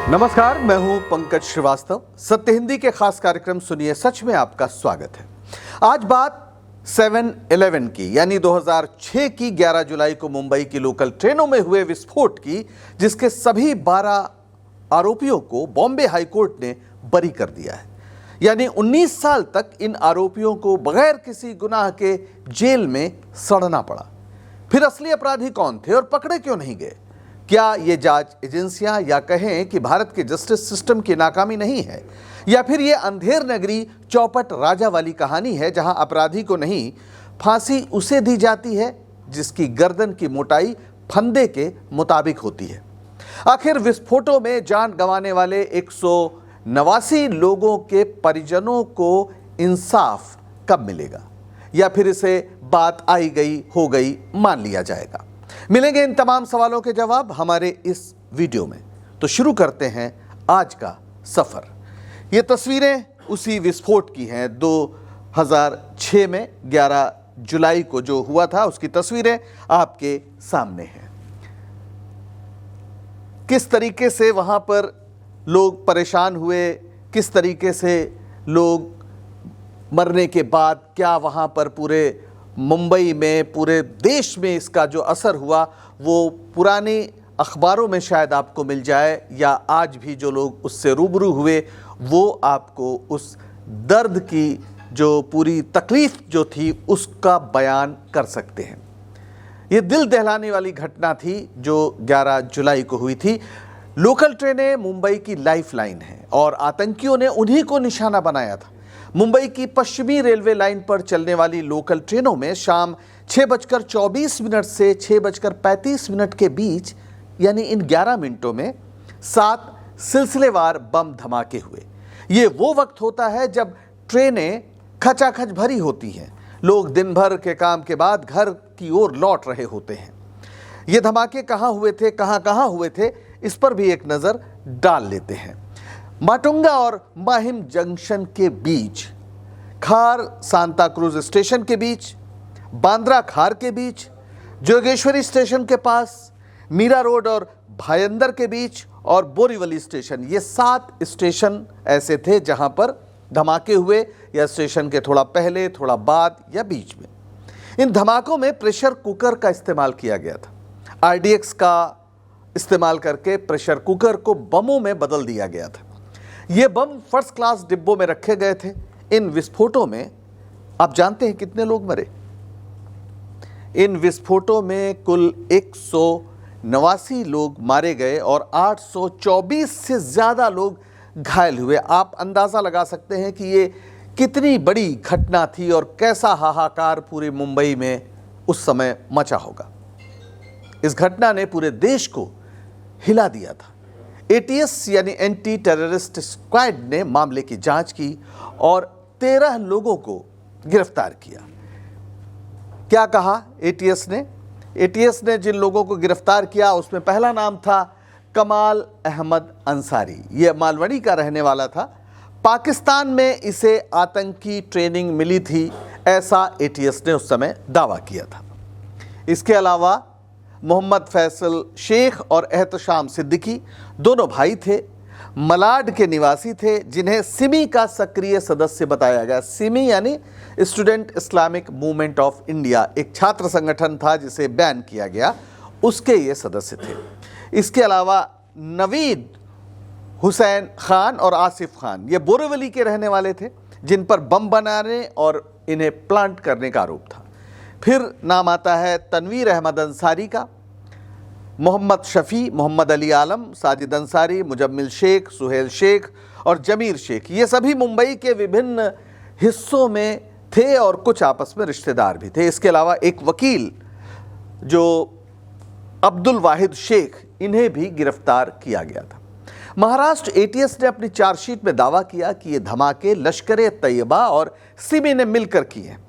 नमस्कार, मैं हूं पंकज श्रीवास्तव। सत्य हिंदी के खास कार्यक्रम सुनिए सच में आपका स्वागत है। आज बात 7/11 की यानी 2006 की 11 जुलाई को मुंबई की लोकल ट्रेनों में हुए विस्फोट की, जिसके सभी 12 आरोपियों को बॉम्बे हाईकोर्ट ने बरी कर दिया है। यानी 19 साल तक इन आरोपियों को बगैर किसी गुनाह के जेल में सड़ना पड़ा। फिर असली अपराधी कौन थे और पकड़े क्यों नहीं गए? क्या ये जांच एजेंसियां या कहें कि भारत के जस्टिस सिस्टम की नाकामी नहीं है, या फिर ये अंधेर नगरी चौपट राजा वाली कहानी है जहां अपराधी को नहीं, फांसी उसे दी जाती है जिसकी गर्दन की मोटाई फंदे के मुताबिक होती है। आखिर विस्फोटों में जान गंवाने वाले 189 लोगों के परिजनों को इंसाफ कब मिलेगा, या फिर इसे बात आई गई हो गई मान लिया जाएगा? मिलेंगे इन तमाम सवालों के जवाब हमारे इस वीडियो में। तो शुरू करते हैं आज का सफर। ये तस्वीरें उसी विस्फोट की हैं। 2006 में 11 जुलाई को जो हुआ था उसकी तस्वीरें आपके सामने हैं। किस तरीके से वहां पर लोग परेशान हुए, किस तरीके से लोग मरने के बाद क्या वहां पर पूरे मुंबई में, पूरे देश में इसका जो असर हुआ वो पुराने अखबारों में शायद आपको मिल जाए, या आज भी जो लोग उससे रूबरू हुए वो आपको उस दर्द की जो पूरी तकलीफ जो थी उसका बयान कर सकते हैं। ये दिल दहलाने वाली घटना थी जो 11 जुलाई को हुई थी। लोकल ट्रेनें मुंबई की लाइफलाइन हैं और आतंकियों ने उन्हीं को निशाना बनाया था। मुंबई की पश्चिमी रेलवे लाइन पर चलने वाली लोकल ट्रेनों में शाम 6:24 से 6:35 के बीच यानी इन 11 मिनटों में 7 सिलसिलेवार बम धमाके हुए। ये वो वक्त होता है जब ट्रेनें खचाखच भरी होती हैं, लोग दिन भर के काम के बाद घर की ओर लौट रहे होते हैं। ये धमाके कहाँ हुए थे, कहाँ हुए थे, इस पर भी एक नज़र डाल लेते हैं। माटुंगा और माहिम जंक्शन के बीच, खार सांता क्रूज स्टेशन के बीच, बांद्रा खार के बीच, जोगेश्वरी स्टेशन के पास, मीरा रोड और भायंदर के बीच और बोरीवली स्टेशन, ये 7 स्टेशन ऐसे थे जहां पर धमाके हुए, या स्टेशन के थोड़ा पहले, थोड़ा बाद या बीच में। इन धमाकों में प्रेशर कुकर का इस्तेमाल किया गया था। RDX का इस्तेमाल करके प्रेशर कुकर को बमों में बदल दिया गया था। ये बम फर्स्ट क्लास डिब्बों में रखे गए थे। इन विस्फोटों में आप जानते हैं कितने लोग मरे? इन विस्फोटों में कुल 189 लोग मारे गए और 824 से ज़्यादा लोग घायल हुए। आप अंदाज़ा लगा सकते हैं कि ये कितनी बड़ी घटना थी और कैसा हाहाकार पूरे मुंबई में उस समय मचा होगा। इस घटना ने पूरे देश को हिला दिया था। ATS यानी एंटी टेररिस्ट स्क्वाड ने मामले की जांच की और 13 लोगों को गिरफ्तार किया। क्या कहा ATS ने? ATS ने जिन लोगों को गिरफ्तार किया उसमें पहला नाम था कमाल अहमद अंसारी। ये मालवनी का रहने वाला था। पाकिस्तान में इसे आतंकी ट्रेनिंग मिली थी, ऐसा ATS ने उस समय दावा किया था। इसके अलावा मोहम्मद फैसल शेख और एहतशाम सिद्दीकी दोनों भाई थे, मलाड के निवासी थे, जिन्हें सिमी का सक्रिय सदस्य बताया गया। सिमी यानी student Islamic movement of India, एक छात्र संगठन था जिसे बैन किया गया, उसके ये सदस्य थे। इसके अलावा नवीद हुसैन खान और आसिफ खान, ये बोरीवली के रहने वाले थे, जिन पर बम बनाने और इन्हें प्लांट करने का आरोप था। फिर नाम आता है तनवीर अहमद अंसारी का, मोहम्मद शफ़ी, मोहम्मद अली आलम, साजिद अंसारी, मुजम्मिल शेख, सुहेल शेख और जमीर शेख। ये सभी मुंबई के विभिन्न हिस्सों में थे और कुछ आपस में रिश्तेदार भी थे। इसके अलावा एक वकील जो अब्दुल वाहिद शेख, इन्हें भी गिरफ्तार किया गया था। महाराष्ट्र ATS ने अपनी चार्जशीट में दावा किया कि ये धमाके लश्कर-ए-तैयबा और सिमी ने मिलकर किए हैं।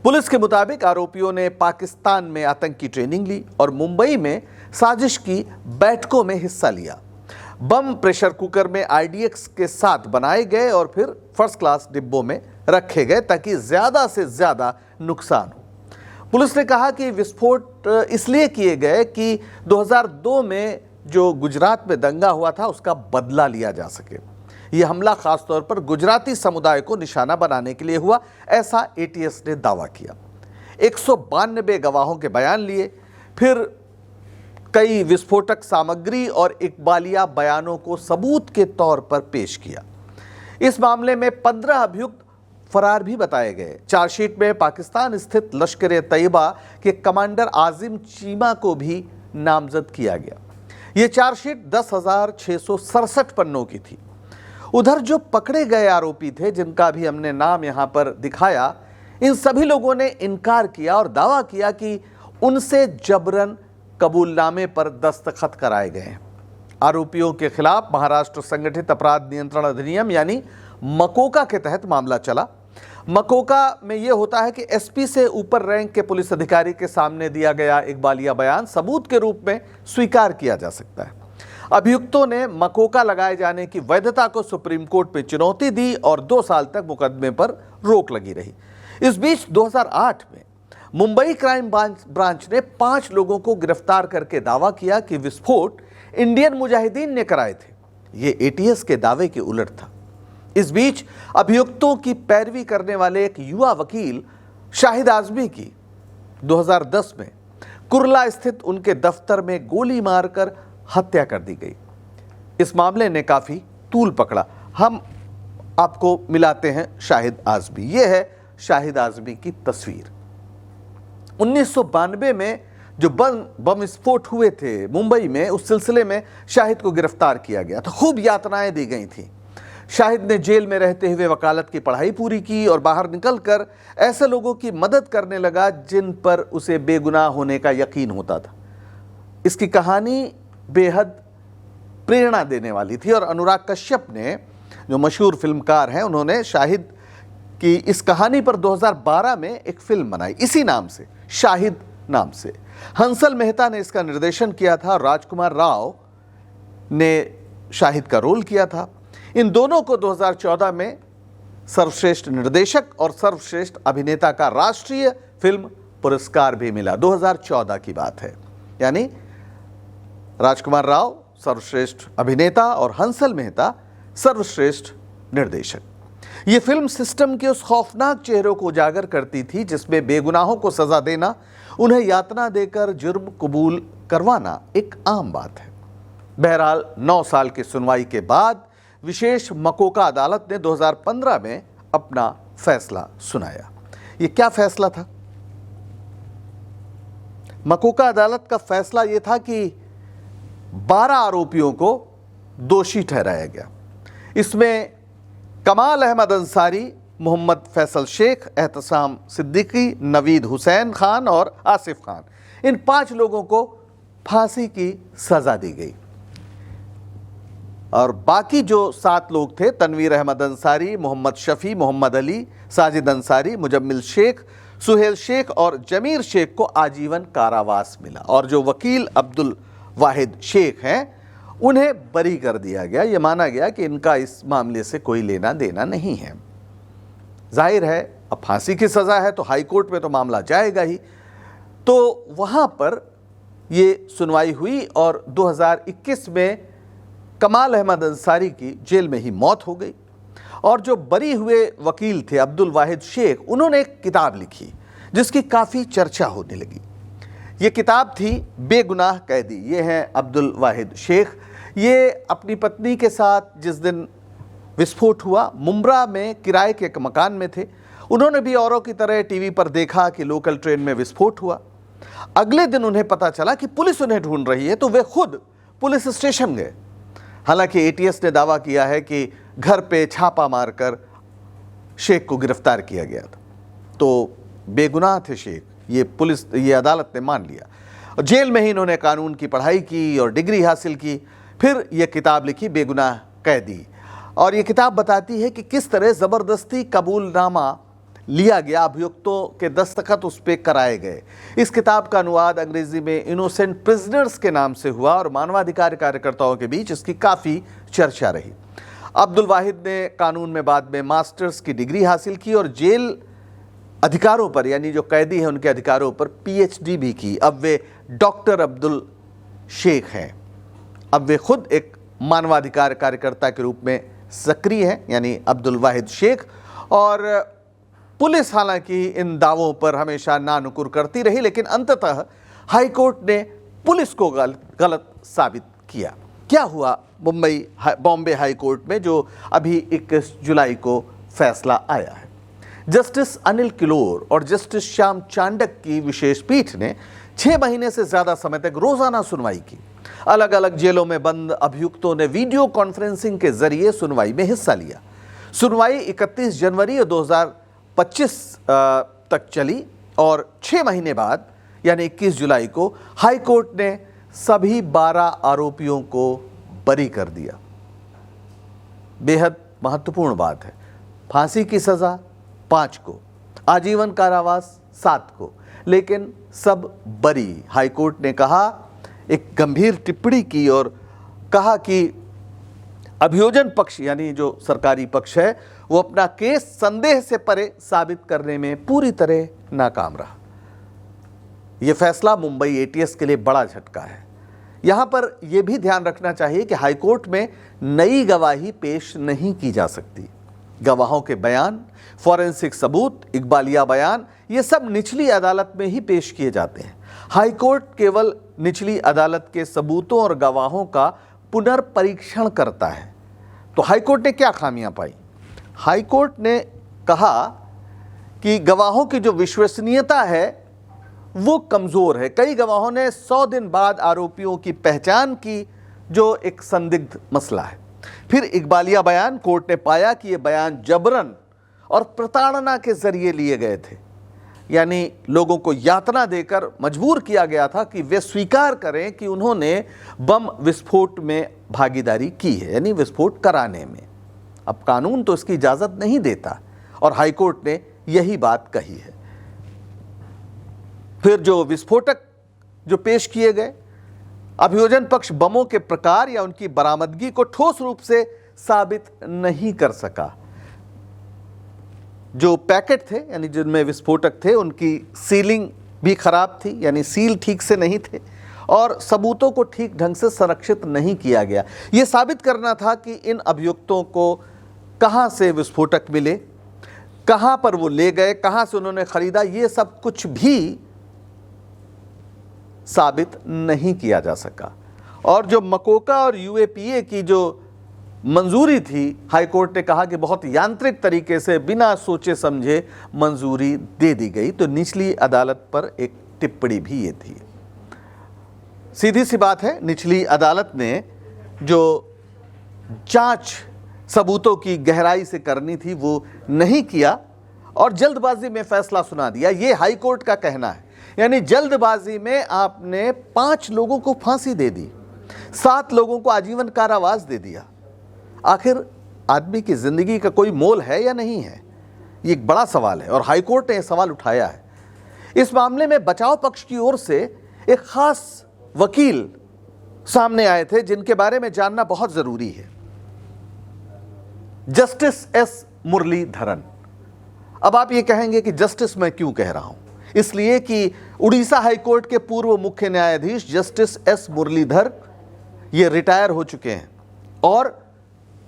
पुलिस के मुताबिक आरोपियों ने पाकिस्तान में आतंकी ट्रेनिंग ली और मुंबई में साजिश की बैठकों में हिस्सा लिया। बम प्रेशर कुकर में RDX के साथ बनाए गए और फिर फर्स्ट क्लास डिब्बों में रखे गए ताकि ज़्यादा से ज़्यादा नुकसान हो। पुलिस ने कहा कि विस्फोट इसलिए किए गए कि 2002 में जो गुजरात में दंगा हुआ था उसका बदला लिया जा सके। ये हमला खास तौर पर गुजराती समुदाय को निशाना बनाने के लिए हुआ, ऐसा एटीएस ने दावा किया। 192 गवाहों के बयान लिए, फिर कई विस्फोटक सामग्री और इकबालिया बयानों को सबूत के तौर पर पेश किया। इस मामले में 15 अभियुक्त फरार भी बताए गए। चार्जशीट में पाकिस्तान स्थित लश्कर-ए-तैयबा के कमांडर आजिम चीमा को भी नामजद किया गया। ये चार्जशीट 10,667 पन्नों की थी। उधर जो पकड़े गए आरोपी थे, जिनका भी हमने नाम यहां पर दिखाया, इन सभी लोगों ने इनकार किया और दावा किया कि उनसे जबरन कबूलनामे पर दस्तखत कराए गए हैं। आरोपियों के खिलाफ महाराष्ट्र संगठित अपराध नियंत्रण अधिनियम यानी मकोका के तहत मामला चला। मकोका में यह होता है कि एसपी से ऊपर रैंक के पुलिस अधिकारी के सामने दिया गया इकबालिया बयान सबूत के रूप में स्वीकार किया जा सकता है। अभियुक्तों ने मकोका लगाए जाने की वैधता को सुप्रीम कोर्ट में चुनौती दी और 2 साल तक मुकदमे पर रोक लगी रही। इस बीच 2008 में मुंबई क्राइम ब्रांच ने 5 लोगों को गिरफ्तार करके दावा किया कि विस्फोट इंडियन मुजाहिदीन ने कराए थे। ये एटीएस के दावे के उलट था। इस बीच अभियुक्तों की पैरवी करने वाले एक युवा वकील शाहिद आजमी की 2010 में कुर्ला स्थित उनके दफ्तर में गोली मारकर हत्या कर दी गई। इस मामले ने काफी तूल पकड़ा। हम आपको मिलाते हैं शाहिद आजमी। यह है शाहिद आजमी की तस्वीर। 1992 में जो बम विस्फोट हुए थे मुंबई में, उस सिलसिले में शाहिद को गिरफ्तार किया गया था। खूब यातनाएं दी गई थी। शाहिद ने जेल में रहते हुए वकालत की पढ़ाई पूरी की और बाहर निकलकर ऐसे लोगों की मदद करने लगा जिन पर उसे बेगुनाह होने का यकीन होता था। इसकी कहानी बेहद प्रेरणा देने वाली थी और अनुराग कश्यप ने, जो मशहूर फिल्मकार हैं, उन्होंने शाहिद की इस कहानी पर 2012 में एक फिल्म बनाई इसी नाम से, शाहिद नाम से। हंसल मेहता ने इसका निर्देशन किया था और राजकुमार राव ने शाहिद का रोल किया था। इन दोनों को 2014 में सर्वश्रेष्ठ निर्देशक और सर्वश्रेष्ठ अभिनेता का राष्ट्रीय फिल्म पुरस्कार भी मिला। 2014 की बात है। यानी राजकुमार राव सर्वश्रेष्ठ अभिनेता और हंसल मेहता सर्वश्रेष्ठ निर्देशक। ये फिल्म सिस्टम के उस खौफनाक चेहरों को उजागर करती थी जिसमें बेगुनाहों को सजा देना, उन्हें यातना देकर जुर्म कबूल करवाना एक आम बात है। बहरहाल 9 साल की सुनवाई के बाद विशेष मकोका अदालत ने 2015 में अपना फैसला सुनाया। ये क्या फैसला था? मकोका अदालत का फैसला यह था कि 12 आरोपियों को दोषी ठहराया गया। इसमें कमाल अहमद अंसारी, मोहम्मद फैसल शेख, एहतसाम सिद्दीकी, नवीद हुसैन खान और आसिफ खान, इन 5 लोगों को फांसी की सजा दी गई। और बाकी जो 7 लोग थे, तनवीर अहमद अंसारी, मोहम्मद शफी, मोहम्मद अली, साजिद अंसारी, मुजम्मिल शेख, सुहेल शेख और जमीर शेख को आजीवन कारावास मिला। और जो वकील अब्दुल वाहिद शेख हैं, उन्हें बरी कर दिया गया। यह माना गया कि इनका इस मामले से कोई लेना देना नहीं है। जाहिर है, अब फांसी की सज़ा है तो हाई कोर्ट में तो मामला जाएगा ही। तो वहाँ पर ये सुनवाई हुई और 2021 में कमाल अहमद अंसारी की जेल में ही मौत हो गई। और जो बरी हुए वकील थे अब्दुल वाहिद शेख, उन्होंने एक किताब लिखी जिसकी काफ़ी चर्चा होने लगी। ये किताब थी बेगुनाह कैदी। ये हैं अब्दुल वाहिद शेख। ये अपनी पत्नी के साथ जिस दिन विस्फोट हुआ, मुंब्रा में किराए के एक मकान में थे। उन्होंने भी औरों की तरह टीवी पर देखा कि लोकल ट्रेन में विस्फोट हुआ। अगले दिन उन्हें पता चला कि पुलिस उन्हें ढूंढ रही है, तो वे खुद पुलिस स्टेशन गए। हालांकि एटीएस ने दावा किया है कि घर पे छापा मारकर शेख को गिरफ्तार किया गया था। तो बेगुनाह थे शेख, ये अदालत ने मान लिया। जेल में ही इन्होंने कानून की पढ़ाई की और डिग्री हासिल की। फिर यह किताब लिखी बेगुनाह कैदी। और ये किताब बताती है कि किस तरह ज़बरदस्ती कबूलनामा लिया गया, अभियुक्तों के दस्तखत उस पर कराए गए। इस किताब का अनुवाद अंग्रेजी में इनोसेंट प्रिजनर्स के नाम से हुआ और मानवाधिकार कार्यकर्ताओं के बीच इसकी काफ़ी चर्चा रही। अब्दुल वाहिद ने कानून में बाद में मास्टर्स की डिग्री हासिल की और जेल अधिकारों पर, यानी जो कैदी हैं उनके अधिकारों पर PhD भी की। अब वे डॉक्टर अब्दुल शेख हैं। अब वे खुद एक मानवाधिकार कार्यकर्ता के रूप में सक्रिय हैं, यानी अब्दुल वाहिद शेख। और पुलिस हालांकि इन दावों पर हमेशा नानुकुर करती रही, लेकिन अंततः हाईकोर्ट ने पुलिस को गलत साबित किया। क्या हुआ बॉम्बे हाईकोर्ट में जो अभी 21 जुलाई को फैसला आया है? जस्टिस अनिल किलोर और जस्टिस श्याम चांडक की विशेष पीठ ने 6 महीने से ज्यादा समय तक रोजाना सुनवाई की। अलग अलग जेलों में बंद अभियुक्तों ने वीडियो कॉन्फ्रेंसिंग के जरिए सुनवाई में हिस्सा लिया। सुनवाई 31 जनवरी 2025 तक चली और 6 महीने बाद यानी 21 जुलाई को हाईकोर्ट ने सभी 12 आरोपियों को बरी कर दिया। बेहद महत्वपूर्ण बात है, फांसी की सजा 5 को, आजीवन कारावास 7 को, लेकिन सब बरी। हाईकोर्ट ने कहा, एक गंभीर टिप्पणी की और कहा कि अभियोजन पक्ष यानी जो सरकारी पक्ष है वो अपना केस संदेह से परे साबित करने में पूरी तरह नाकाम रहा। यह फैसला मुंबई एटीएस के लिए बड़ा झटका है। यहां पर यह भी ध्यान रखना चाहिए कि हाईकोर्ट में नई गवाही पेश नहीं की जा सकती। गवाहों के बयान, फॉरेंसिक सबूत, इकबालिया बयान, ये सब निचली अदालत में ही पेश किए जाते हैं। हाईकोर्ट केवल निचली अदालत के सबूतों और गवाहों का पुनर्परीक्षण करता है। तो हाईकोर्ट ने क्या खामियां पाई? हाईकोर्ट ने कहा कि गवाहों की जो विश्वसनीयता है वो कमजोर है। कई गवाहों ने 100 दिन बाद आरोपियों की पहचान की, जो एक संदिग्ध मसला है। फिर इकबालिया बयान, कोर्ट ने पाया कि ये बयान जबरन और प्रताड़ना के जरिए लिए गए थे, यानी लोगों को यातना देकर मजबूर किया गया था कि वे स्वीकार करें कि उन्होंने बम विस्फोट में भागीदारी की है, यानी विस्फोट कराने में। अब कानून तो इसकी इजाजत नहीं देता और हाईकोर्ट ने यही बात कही है। फिर जो विस्फोटक जो पेश किए गए, अभियोजन पक्ष बमों के प्रकार या उनकी बरामदगी को ठोस रूप से साबित नहीं कर सका। जो पैकेट थे यानी जिनमें विस्फोटक थे उनकी सीलिंग भी खराब थी, यानी सील ठीक से नहीं थे और सबूतों को ठीक ढंग से संरक्षित नहीं किया गया। यह साबित करना था कि इन अभियुक्तों को कहां से विस्फोटक मिले, कहां पर वो ले गए, कहां से उन्होंने खरीदा, ये सब कुछ भी साबित नहीं किया जा सका। और जो मकोका और यूएपीए की जो मंजूरी थी, हाईकोर्ट ने कहा कि बहुत यांत्रिक तरीके से बिना सोचे समझे मंजूरी दे दी गई। तो निचली अदालत पर एक टिप्पणी भी ये थी। सीधी सी बात है, निचली अदालत ने जो जांच सबूतों की गहराई से करनी थी वो नहीं किया और जल्दबाजी में फैसला सुना दिया। ये हाईकोर्ट का कहना है, यानी जल्दबाजी में आपने 5 लोगों को फांसी दे दी, 7 लोगों को आजीवन कारावास दे दिया। आखिर आदमी की जिंदगी का कोई मोल है या नहीं है? ये एक बड़ा सवाल है और हाईकोर्ट ने यह सवाल उठाया है। इस मामले में बचाव पक्ष की ओर से एक खास वकील सामने आए थे जिनके बारे में जानना बहुत जरूरी है। Justice S Muralidharan. अब आप ये कहेंगे कि जस्टिस मैं क्यों कह रहा हूं? इसलिए कि उड़ीसा हाईकोर्ट के पूर्व मुख्य न्यायाधीश जस्टिस एस मुरलीधर ये रिटायर हो चुके हैं और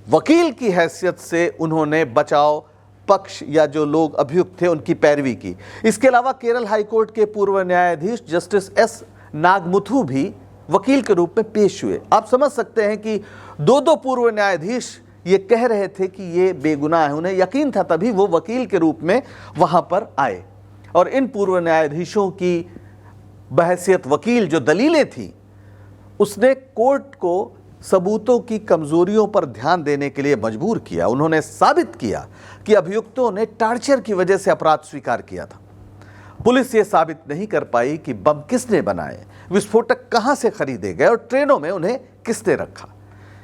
वकील की हैसियत से उन्होंने बचाव पक्ष या जो लोग अभियुक्त थे उनकी पैरवी की। इसके अलावा केरल हाईकोर्ट के पूर्व न्यायाधीश जस्टिस एस नागमुथु भी वकील के रूप में पेश हुए। आप समझ सकते हैं कि 2 पूर्व न्यायाधीश ये कह रहे थे कि ये बेगुनाह है, उन्हें यकीन था, तभी वो वकील के रूप में वहां पर आए। और इन पूर्व न्यायाधीशों की बहैसियत वकील जो दलीलें थी, उसने कोर्ट को सबूतों की कमजोरियों पर ध्यान देने के लिए मजबूर किया। उन्होंने साबित किया कि अभियुक्तों ने टार्चर की वजह से अपराध स्वीकार किया था। पुलिस ये साबित नहीं कर पाई कि बम किसने बनाए, विस्फोटक कहां से खरीदे गए और ट्रेनों में उन्हें किसने रखा।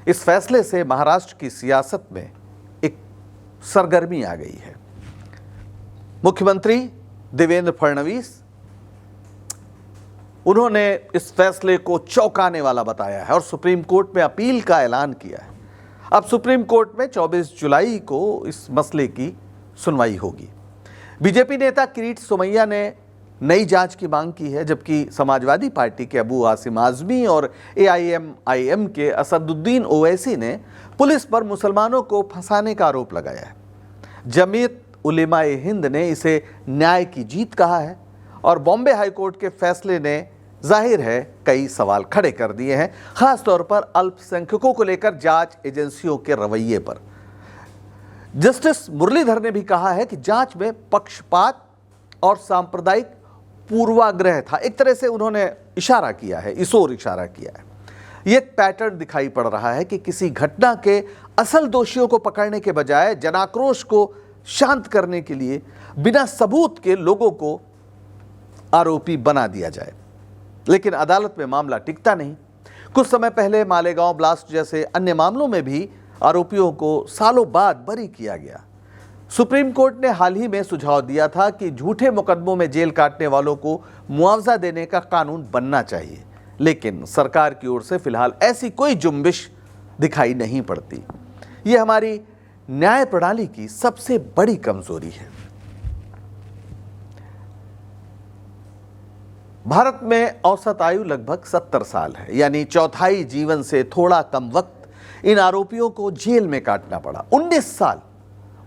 इस फैसले से महाराष्ट्र की सियासत में एक सरगर्मी आ गई है। मुख्यमंत्री देवेंद्र फडणवीस, उन्होंने इस फैसले को चौंकाने वाला बताया है और सुप्रीम कोर्ट में अपील का ऐलान किया है। अब सुप्रीम कोर्ट में 24 जुलाई को इस मसले की सुनवाई होगी। बीजेपी नेता किरीट सोमैया ने नई जांच की मांग की है, जबकि समाजवादी पार्टी के अबू आसिम आजमी और AIM के असदुद्दीन ओवैसी ने पुलिस पर मुसलमानों को फंसाने का आरोप लगाया है। जमीयत उलेमाए हिंद ने इसे न्याय की जीत कहा है और बॉम्बे हाईकोर्ट के फैसले ने जाहिर है कई सवाल खड़े कर दिए हैं, खासतौर पर अल्पसंख्यकों को लेकर जांच एजेंसियों के रवैये पर। जस्टिस मुरलीधर ने भी कहा है कि जांच में पक्षपात और सांप्रदायिक पूर्वाग्रह था। एक तरह से उन्होंने इशारा किया है, इस ओर इशारा किया है। ये एक पैटर्न दिखाई पड़ रहा है कि किसी घटना के असल दोषियों को पकड़ने के बजाय जनाक्रोश को शांत करने के लिए बिना सबूत के लोगों को आरोपी बना दिया जाए, लेकिन अदालत में मामला टिकता नहीं। कुछ समय पहले मालेगांव ब्लास्ट जैसे अन्य मामलों में भी आरोपियों को सालों बाद बरी किया गया। सुप्रीम कोर्ट ने हाल ही में सुझाव दिया था कि झूठे मुकदमों में जेल काटने वालों को मुआवजा देने का कानून बनना चाहिए, लेकिन सरकार की ओर से फिलहाल ऐसी कोई जुम्बिश दिखाई नहीं पड़ती। ये हमारी न्याय प्रणाली की सबसे बड़ी कमजोरी है। भारत में औसत आयु लगभग 70 साल है, यानी चौथाई जीवन से थोड़ा कम वक्त इन आरोपियों को जेल में काटना पड़ा।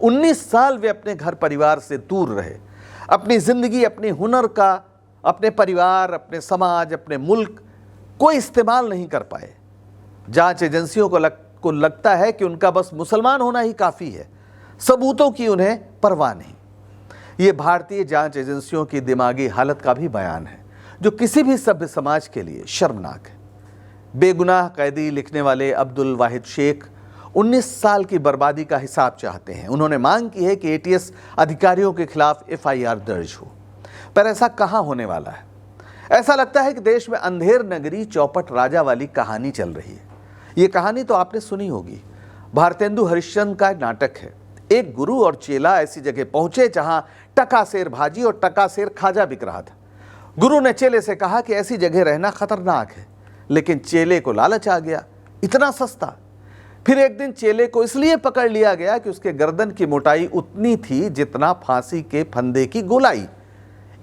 19 साल वे अपने घर परिवार से दूर रहे, अपनी जिंदगी, अपने हुनर का अपने परिवार, अपने समाज, अपने मुल्क को इस्तेमाल नहीं कर पाए। जांच एजेंसियों को लगता है कि उनका बस मुसलमान होना ही काफ़ी है, सबूतों की उन्हें परवाह नहीं। ये भारतीय जांच एजेंसियों की दिमागी हालत का भी बयान है, जो किसी भी सभ्य समाज के लिए शर्मनाक है। बेगुनाह कैदी लिखने वाले अब्दुल वाहिद शेख 19 साल की बर्बादी का हिसाब चाहते हैं। उन्होंने मांग की है कि ATS अधिकारियों के खिलाफ FIR दर्ज हो, पर ऐसा कहां होने वाला है? ऐसा लगता है कि देश में अंधेर नगरी चौपट राजा वाली कहानी चल रही है। ये कहानी तो आपने सुनी होगी, भारतेंदु हरिश्चंद्र का नाटक है। एक गुरु और चेला ऐसी जगह पहुंचे जहां टकासेर भाजी और टकासेर खाजा बिक रहा था। गुरु ने चेले से कहा कि ऐसी जगह रहना खतरनाक है, लेकिन चेले को लालच आ गया, इतना सस्ता। फिर एक दिन चेले को इसलिए पकड़ लिया गया कि उसके गर्दन की मोटाई उतनी थी जितना फांसी के फंदे की गोलाई।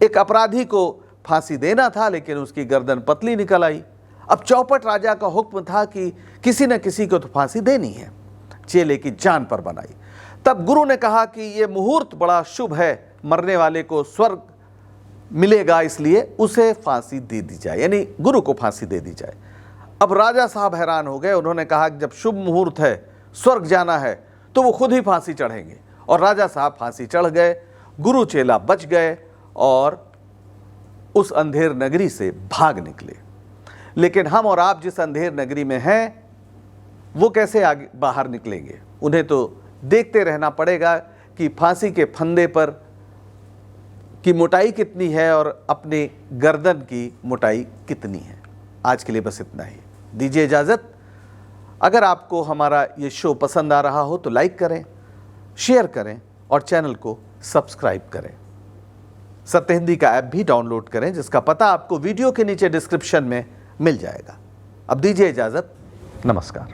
एक अपराधी को फांसी देना था, लेकिन उसकी गर्दन पतली निकल आई। अब चौपट राजा का हुक्म था कि किसी न किसी को तो फांसी देनी है। चेले की जान पर बनाई। तब गुरु ने कहा कि यह मुहूर्त बड़ा शुभ है, मरने वाले को स्वर्ग मिलेगा, इसलिए उसे फांसी दे दी जाए, यानी गुरु को फांसी दे दी जाए। अब राजा साहब हैरान हो गए। उन्होंने कहा कि जब शुभ मुहूर्त है, स्वर्ग जाना है, तो वो खुद ही फांसी चढ़ेंगे। और राजा साहब फांसी चढ़ गए, गुरु चेला बच गए और उस अंधेर नगरी से भाग निकले। लेकिन हम और आप जिस अंधेर नगरी में हैं, वो कैसे आगे बाहर निकलेंगे? उन्हें तो देखते रहना पड़ेगा कि फांसी के फंदे पर की मोटाई कितनी है और अपने गर्दन की मोटाई कितनी है। आज के लिए बस इतना ही, दीजिए इजाज़त। अगर आपको हमारा ये शो पसंद आ रहा हो तो लाइक करें, शेयर करें और चैनल को सब्सक्राइब करें। सत्य हिंदी का ऐप भी डाउनलोड करें, जिसका पता आपको वीडियो के नीचे डिस्क्रिप्शन में मिल जाएगा। अब दीजिए इजाज़त, नमस्कार।